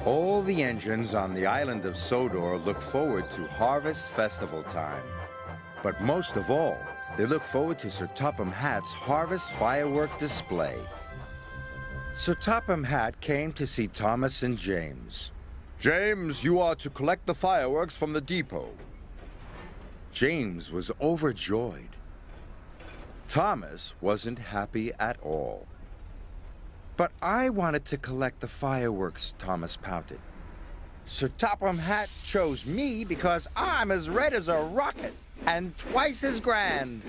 All the engines on the island of Sodor look forward to Harvest Festival time. But most of all, they look forward to Sir Topham Hatt's Harvest Firework display. Sir Topham Hatt came to see Thomas and James. "James, you are to collect the fireworks from the depot." James was overjoyed. Thomas wasn't happy at all. "But I wanted to collect the fireworks," Thomas pouted. "Sir Topham Hatt chose me because I'm as red as a rocket and twice as grand."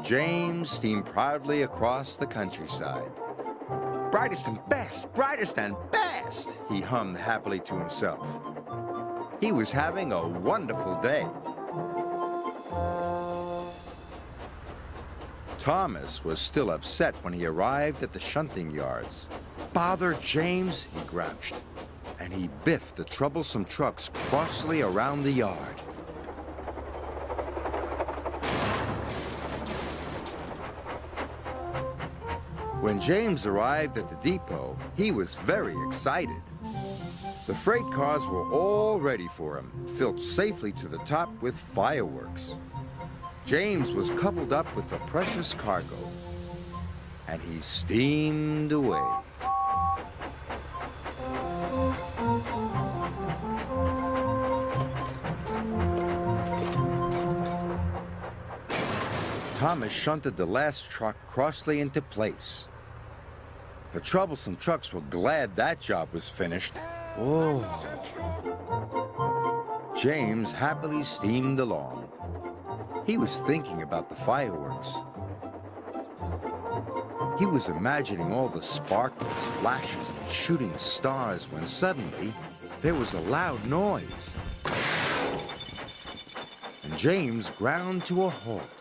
James steamed proudly across the countryside. "Brightest and best, brightest and best," he hummed happily to himself. He was having a wonderful day. Thomas was still upset when he arrived at the shunting yards. "Bother James," he grouched, and he biffed the troublesome trucks crossly around the yard. When James arrived at the depot, he was very excited. The freight cars were all ready for him, filled safely to the top with fireworks. James was coupled up with the precious cargo, and he steamed away. Thomas shunted the last truck crossly into place. The troublesome trucks were glad that job was finished. Oh. James happily steamed along. He was thinking about the fireworks. He was imagining all the sparkles, flashes, and shooting stars when suddenly there was a loud noise. And James ground to a halt.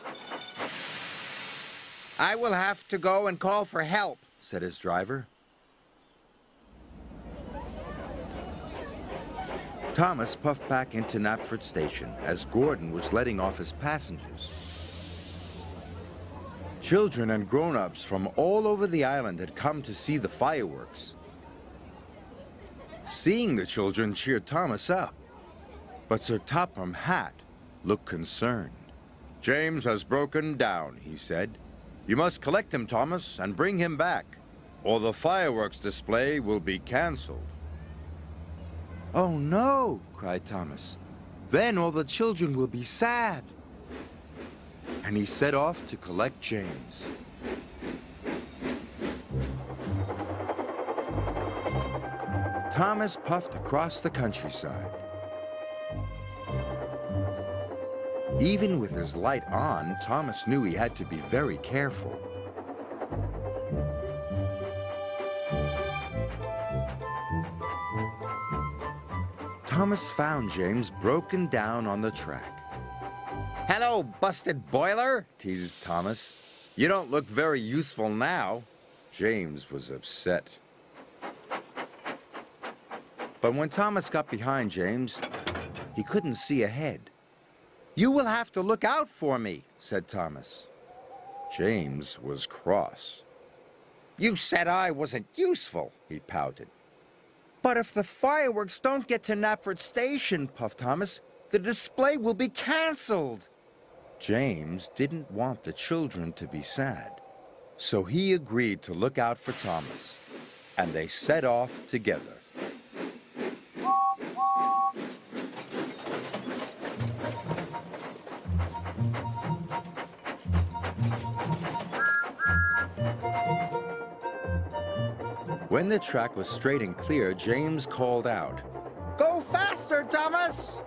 "I will have to go and call for help," said his driver. Thomas puffed back into Knapford Station as Gordon was letting off his passengers. Children and grown-ups from all over the island had come to see the fireworks. Seeing the children cheered Thomas up, but Sir Topham Hatt looked concerned. "James has broken down," he said. "You must collect him, Thomas, and bring him back, or the fireworks display will be canceled." "Oh, no," cried Thomas. "Then all the children will be sad." And he set off to collect James. Thomas puffed across the countryside. Even with his light on, Thomas knew he had to be very careful. Thomas found James broken down on the track. "Hello, busted boiler," teased Thomas. "You don't look very useful now." James was upset. But when Thomas got behind James, he couldn't see ahead. "You will have to look out for me," said Thomas. James was cross. "You said I wasn't useful," he pouted. "But if the fireworks don't get to Knapford Station," puffed Thomas, "the display will be canceled." James didn't want the children to be sad, so he agreed to look out for Thomas, and they set off together. When the track was straight and clear, James called out, "Go faster, Thomas!"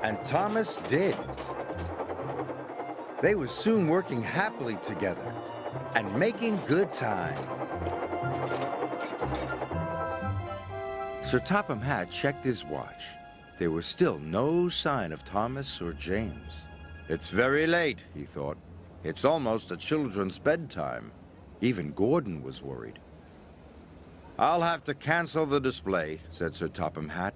And Thomas did. They were soon working happily together and making good time. Sir Topham Hatt checked his watch. There was still no sign of Thomas or James. "It's very late," he thought. "It's almost the children's bedtime." Even Gordon was worried. "I'll have to cancel the display," said Sir Topham Hatt.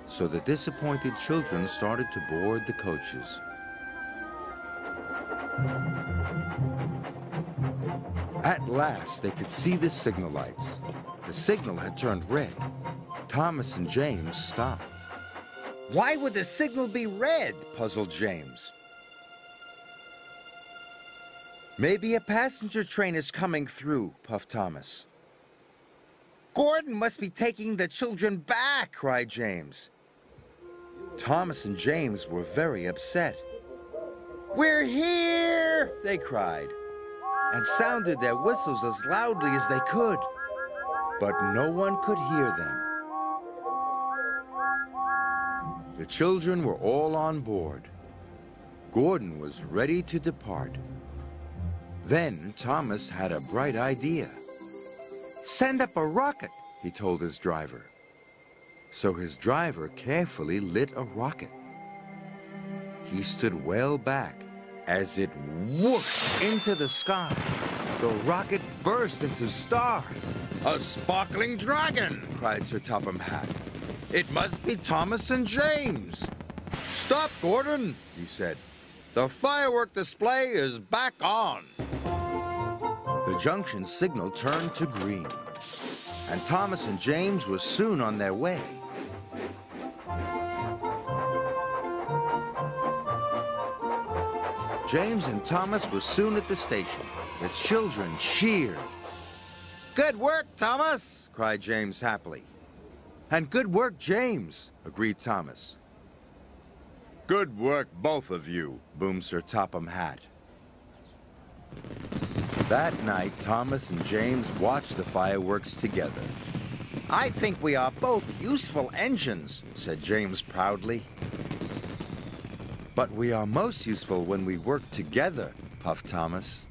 So the disappointed children started to board the coaches. At last, they could see the signal lights. The signal had turned red. Thomas and James stopped. Why would the signal be red? Puzzled James. Maybe a passenger train is coming through, puffed Thomas. Gordon must be taking the children back, cried James. Thomas and James were very upset. We're here, they cried, and sounded their whistles as loudly as they could. But no one could hear them. The children were all on board. Gordon was ready to depart. Then Thomas had a bright idea. Send up a rocket, he told his driver. So his driver carefully lit a rocket. He stood well back as it whooshed into the sky. The rocket burst into stars. A sparkling dragon, cried Sir Topham Hatt. It must be Thomas and James. Stop, Gordon, he said. The firework display is back on. The junction signal turned to green, and Thomas and James were soon on their way. James and Thomas were soon at the station. The children cheered. Good work, Thomas, cried James happily. And good work, James, agreed Thomas. Good work, both of you, boomed Sir Topham Hatt. That night, Thomas and James watched the fireworks together. I think we are both useful engines, said James proudly. But we are most useful when we work together, puffed Thomas.